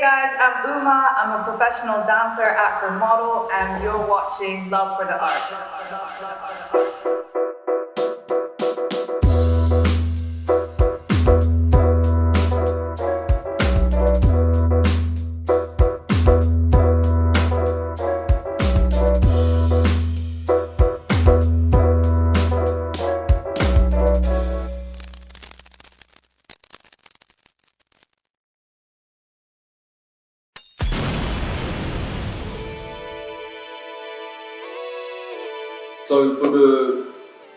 guys, I'm Uma. I'm a professional dancer, actor, model, and you're watching Love for the Arts. So for the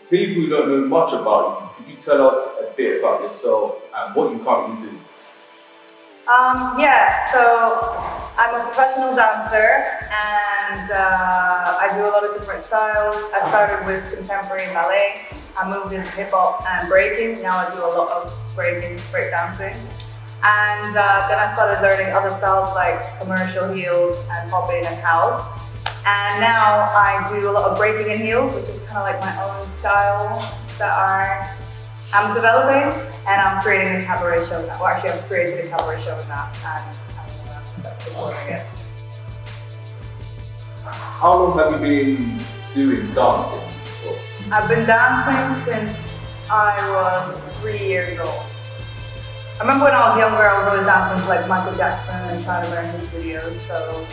people who don't know much about you, could you tell us a bit about yourself and what you currently do? So I'm a professional dancer and I do a lot of different styles. I started with contemporary ballet, I moved into hip hop and breaking. Now I do a lot of break dancing. And then I started learning other styles like commercial heels and popping and house. And now I do a lot of breaking in heels, which is kind of like my own style that I'm developing, and I'm creating a cabaret show now. Well, actually, I've created a cabaret show now, and I'm going to start performing it. How long have you been doing dancing for? I've been dancing since I was 3 years old. I remember when I was younger, I was always dancing to like Michael Jackson and trying to learn his videos, so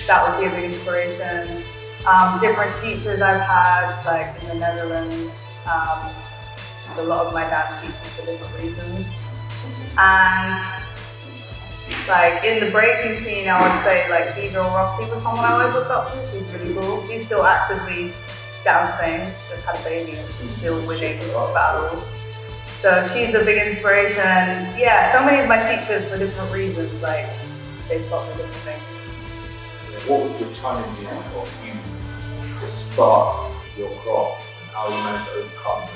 that would be a big inspiration. Different teachers I've had, like in the Netherlands, a lot of my dance teach me for different reasons. And like in the breaking scene, I would say like B-Girl Roxy was someone I always looked up to. She's really cool. She's still actively dancing, just had a baby and she's still winning battles. So she's a big inspiration. And yeah, so many of my teachers for different reasons, like they've taught me different things. What were the challenges of you to start your craft and how you managed to overcome them?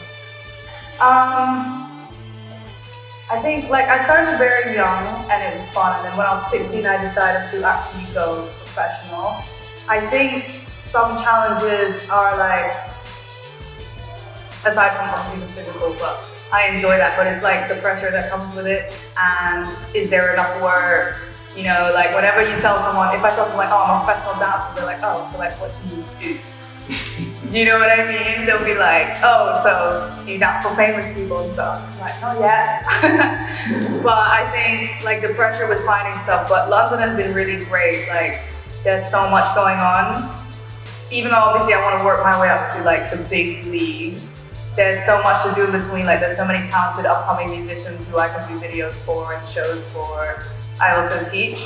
I think like I started very young and it was fun, and then when I was 16 I decided to actually go professional. I think some challenges are like, aside from obviously the physical, but I enjoy that, but it's like the pressure that comes with it, and is there enough work? You know, like whenever you tell someone, if I tell someone like, oh, I'm a professional dancer, they're like, oh, so like what do you do? Do you know what I mean? They'll be like, oh, so do you dance for famous people and stuff? I'm like, not yet. But I think like the pressure with finding stuff, but London has been really great. Like there's so much going on. Even though obviously I want to work my way up to like the big leagues, there's so much to do in between. Like there's so many talented upcoming musicians who I can do videos for and shows for. I also teach.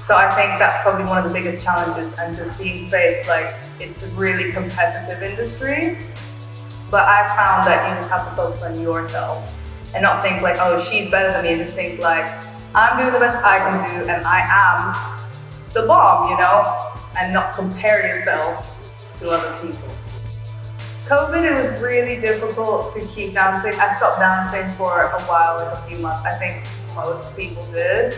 So I think that's probably one of the biggest challenges, and just being faced, like it's a really competitive industry, but I found that you just have to focus on yourself and not think like, oh, she's better than me, and just think like, I'm doing the best I can do and I am the bomb, you know, and not compare yourself to other people. COVID, it was really difficult to keep dancing. I stopped dancing for a while, like a few months. I think most people did.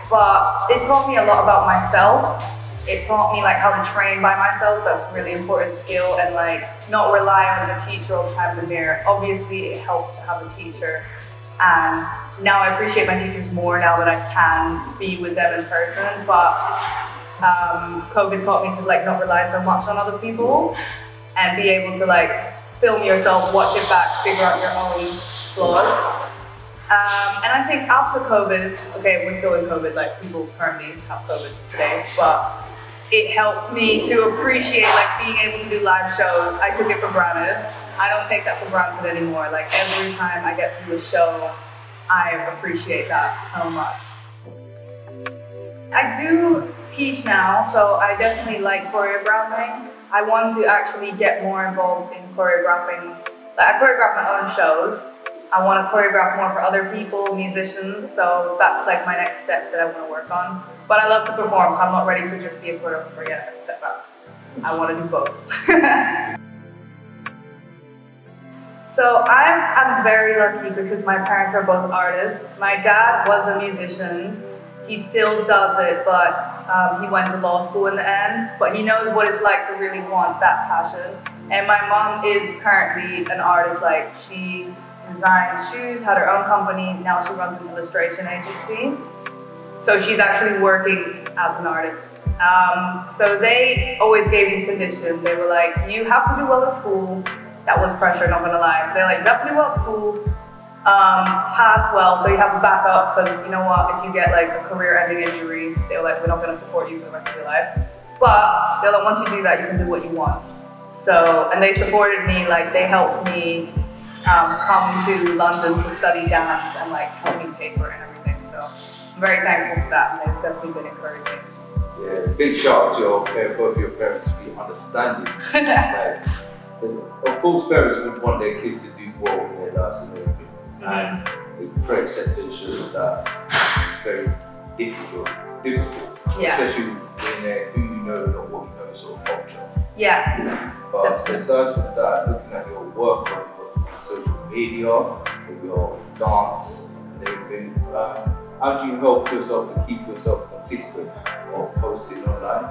But it taught me a lot about myself. It taught me like how to train by myself. That's a really important skill, and like not rely on a teacher all the time in the mirror. Obviously it helps to have a teacher, and now I appreciate my teachers more now that I can be with them in person. But COVID taught me to like not rely so much on other people and be able to like film yourself, watch it back, figure out your own flaws. And I think after COVID, okay, we're still in COVID, like people currently have COVID today, but it helped me to appreciate like being able to do live shows. I took it for granted. I don't take that for granted anymore. Like every time I get to do a show, I appreciate that so much. I do teach now, so I definitely like choreographing. I want to actually get more involved in choreographing. Like I choreograph my own shows. I want to choreograph more for other people, musicians, so that's like my next step that I want to work on. But I love to perform, so I'm not ready to just be a choreographer yet and step out. I want to do both. So I'm very lucky because my parents are both artists. My dad was a musician. He still does it, but he went to law school in the end. But he knows what it's like to really want that passion. And my mom is currently an artist. Like she designs shoes, had her own company, now she runs an illustration agency. So she's actually working as an artist. So they always gave me conditions. They were like, you have to do well at school. That was pressure, not gonna lie. They're like, you have to do well at school, pass well, so you have a backup, because you know what, if you get like a career-ending injury, they're like, we're not gonna support you for the rest of your life. But they're like, once you do that, you can do what you want. So, and they supported me, like they helped me come to London to study dance and like help me pay for it and everything. So I'm very thankful for that, and they've definitely been encouraging. Yeah, big shout out to both your parents to be understanding. Like, of course, parents would want their kids to do well in their lives and everything. And the correct acceptance is just that it's very difficult. Yeah. Especially in who you know and what you know sort of culture. Yeah. But aside from that, looking at your work on your social media, with your dance and everything, how do you help yourself to keep yourself consistent or posting online?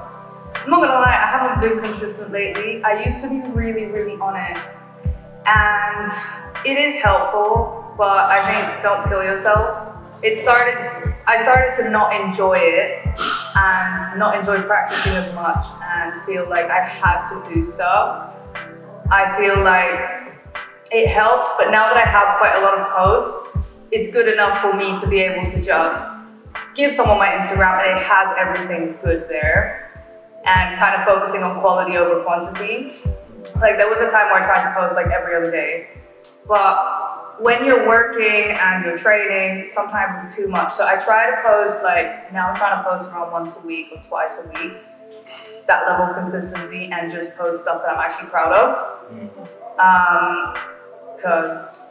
I'm not gonna lie, I haven't been consistent lately. I used to be really, really on it. And it is helpful, but I think don't kill yourself. I started to not enjoy it and not enjoy practicing as much and feel like I had to do stuff. I feel like it helped, but now that I have quite a lot of posts, it's good enough for me to be able to just give someone my Instagram and it has everything good there, and kind of focusing on quality over quantity. Like there was a time where I tried to post like every other day, but when you're working and you're training, sometimes it's too much. So I try to post now I'm trying to post around once a week or twice a week, that level of consistency, and just post stuff that I'm actually proud of. Because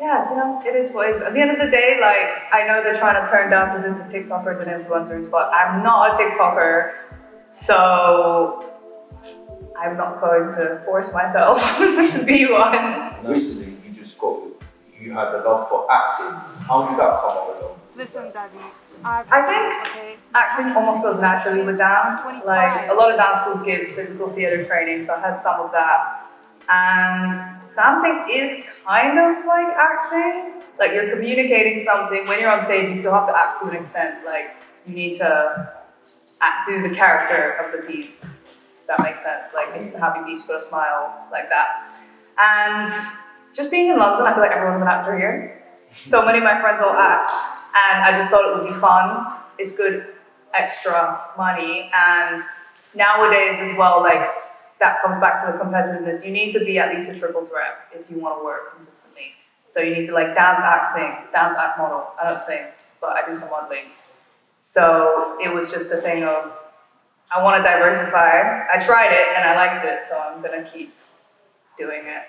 yeah, you know, it is what it is. At the end of the day, like, I know they're trying to turn dancers into TikTokers and influencers, but I'm not a TikToker, so I'm not going to force myself to be one. Recently, you had the love for acting. How did that come along? Listen, Daddy. I think acting almost goes naturally with dance. Like, a lot of dance schools give physical theater training, so I had some of that. And dancing is kind of like acting. Like, you're communicating something. When you're on stage, you still have to act to an extent. Like, you need to do the character of the piece. If that makes sense. Like, if it's a happy piece, you gotta smile like that. And just being in London, I feel like everyone's an actor here. So many of my friends all act, and I just thought it would be fun. It's good extra money, and nowadays as well, like, that comes back to the competitiveness. You need to be at least a triple threat if you want to work consistently. So you need to like dance, act, sing, dance, act, model. I don't sing, but I do some modeling. So it was just a thing of, I want to diversify. I tried it and I liked it, so I'm gonna keep doing it.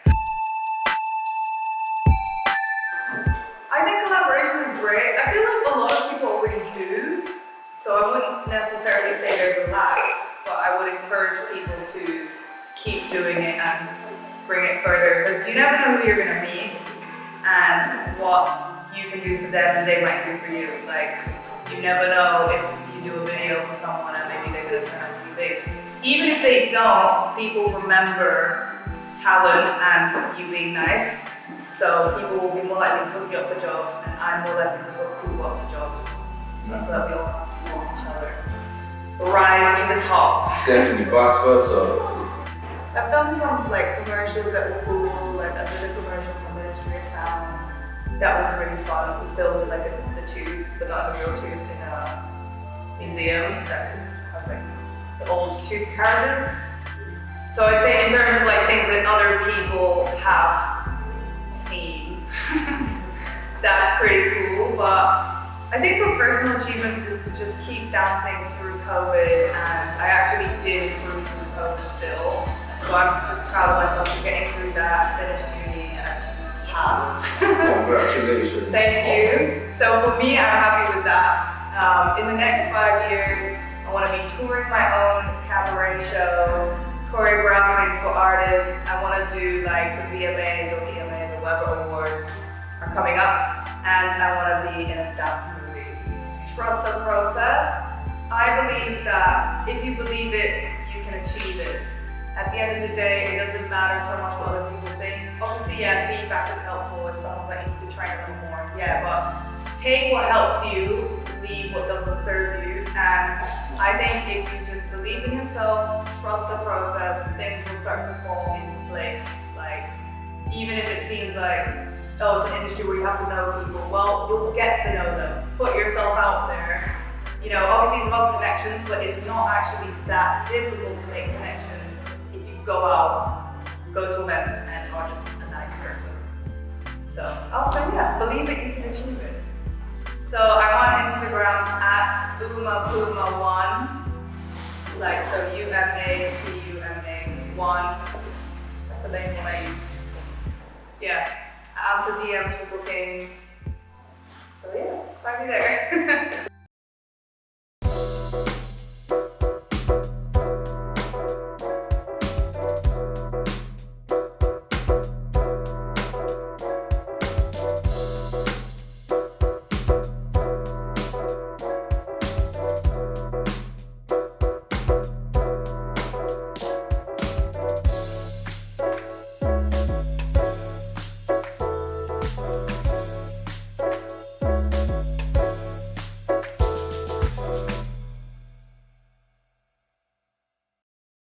I think collaboration is great. I feel like a lot of people already do, so I wouldn't necessarily say there's a lack, but I would encourage people to keep doing it and bring it further, because you never know who you're gonna meet and what you can do for them and they might do for you. Like, you never know if you do a video for someone and maybe they're gonna turn out to be big. Even if they don't, people remember talent and you being nice. So people will be more likely to hook you up for jobs, and I'm more likely to hook people up for jobs. So I feel like we all have to help each other rise to the top. Definitely, vice versa. I've done some like commercials that were cool. Like I did a commercial for Ministry of Sound. That was really fun. We filmed in like the tube, but not the real tube, in a museum that has like the old tube carriages. So I'd say in terms of like things that other people have seen, that's pretty cool. But I think for personal achievements is to just keep dancing through COVID, and I actually did improve through COVID still. So I'm just proud of myself for getting through that. I finished uni and I passed. Congratulations. Thank you. So for me, I'm happy with that. In the next 5 years, I want to be touring my own cabaret show, choreographing for artists. I want to do like the VMAs or EMAs or whatever awards are coming up. And I want to be in a dance movie. Trust the process. I believe that if you believe it, you can achieve it. At the end of the day, it doesn't matter so much what other people think. Obviously, yeah, feedback is helpful if someone's like, you need to train a little more. Yeah, but take what helps you, leave what doesn't serve you. And I think if you just believe in yourself, trust the process, things will start to fall into place. Like, even if it seems like, oh, it's an industry where you have to know people, well, you'll get to know them. Put yourself out there. You know, obviously it's about connections, but it's not actually that difficult to make connections if you go out, go to events, and are just a nice person. So I'll say, yeah, believe it, you can achieve it. So I'm on Instagram at umapuma1, like so UMAPUMA1. That's the main one I use. Yeah, I answer DMs for bookings. So yes, find me there.